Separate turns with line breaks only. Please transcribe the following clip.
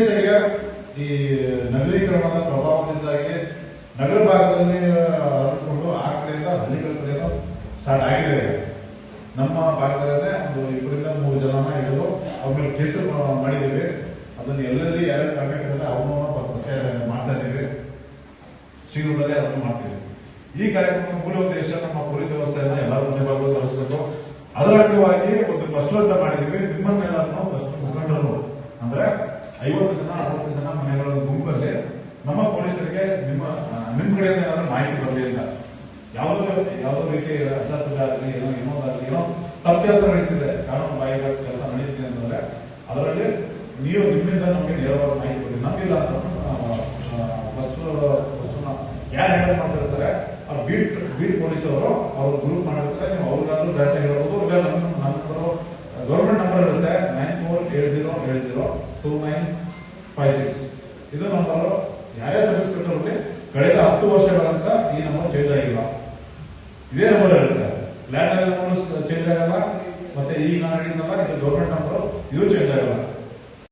ಇತ್ತೀಚೆಗೆ ಈ ನಗರೀಕರಣದ ಪ್ರಭಾವದಿಂದಾಗಿ ನಗರ ಭಾಗದಲ್ಲಿ ಹರಡಿಕೊಂಡು ಆ ಕಡೆಯಿಂದ ಹಳ್ಳಿಗಳ ಕಡೆಯಿಂದ ಸ್ಟಾರ್ಟ್ ಆಗಿದೆ. ನಮ್ಮ ಭಾಗದಲ್ಲೇ ಒಂದು 2-3 ಜನನ ಹಿಡಿದು ಅವ್ರ ಮೇಲೆ ಕೇಸು ಮಾಡಿದ್ದೀವಿ. ಅದನ್ನು ಎಲ್ಲೆಲ್ಲಿ ಯಾರ್ಯಾರು ಕಾಂಟ್ಯಾಕ್ಟ್ ಇದ್ದಾರೆ ಅವ್ರನ್ನ ಮಾಡ್ತಾ ಇದ್ದೀವಿ. ಶೀಘ್ರದಲ್ಲೇ ಅದನ್ನು ಮಾಡ್ತೀವಿ. ಈ ಕಾರ್ಯಕ್ರಮದ ಮೂಲ ಉದ್ದೇಶ ನಮ್ಮ ಪೊಲೀಸ್ ವ್ಯವಸ್ಥೆಯನ್ನ ಎಲ್ಲರೂ ಮನೆ ಭಾಗದಲ್ಲಿ ತರಿಸಬೇಕು. ಅದರ ಅಂಗವಾಗಿ ಒಂದು ಬಸ್ ಅಂತ ಮಾಡಿದ್ದೀವಿ. ನಿಮ್ಮನ್ನೆಲ್ಲರೂ ಬಸ್ ಮುಖಂಡರು ಅಂದ್ರೆ 50 ಜನ 60 ಜನ ಮನೆಗಳ ಗುಂಪಲ್ಲಿ ನಮ್ಮ ಪೊಲೀಸರಿಗೆ ನಿಮ್ಮ ಕಡೆಯಿಂದ ಏನಾದ್ರೂ ಮಾಹಿತಿ ಬರಲಿಲ್ಲ, ಯಾವುದೋ ರೀತಿ ಅಚಾತುರ್ಯ ಆಗಲಿ ಏನೋ ತಪ್ಪಾಸ ನಡೀತಿದೆ, ಕಾನೂನು ಬಾಹಿರ ಕೆಲಸ ನಡೀತಿದೆ ಅಂತಂದ್ರೆ ಅದರಲ್ಲಿ ನೀವು ನಿಮ್ಮಿಂದ ನಮಗೆ ನೇರವಾದ ಮಾಹಿತಿ ಕೊಡಿ. ನಮಗಿಲ್ಲ ಅಂತ ಯಾರು ಹ್ಯಾಂಡಲ್ ಮಾಡ್ತಿರ್ತಾರೆ ಆ ಬೀಟ್ ಪೊಲೀಸ್ ಅವರು ಅವ್ರು ಗ್ರೂಪ್ ಮಾಡಿರ್ತಾರೆ. ನೀವು ಅವ್ರಿಗಾದ್ರೂ ಡೈರೆಕ್ಟ್ ಹೇಳ್ಬೋದು. ಇಲ್ಲ ನಮ್ಮದು ಗೌರ್ಮೆಂಟ್ ನಂಬರ್ ಇರುತ್ತೆ 9480802956. ಇದು ನಂಬರ್ ಯಾರೇ ಸರ್ವಿಸ್ ಕೊಟ್ಟರಲ್ಲಿ ಕಳೆದ 10 ವರ್ಷಗಳಂತ ಈ ನಂಬರ್ ಚೇಂಜ್ ಆಗಿಲ್ಲ. ಇದೇ ನಂಬರ್ ಇರುತ್ತೆ. ಲ್ಯಾಂಡ್ ನಂಬರ್ ಚೇಂಜ್ ಆಗಲ್ಲ. ಮತ್ತೆ ಈಗ ನಾನು ಹೇಳಿದ್ನಲ್ಲ ಇದು ಗೌರ್ಮೆಂಟ್ ನಂಬರ್, ಇದು ಚೇಂಜ್ ಆಗಲ್ಲ.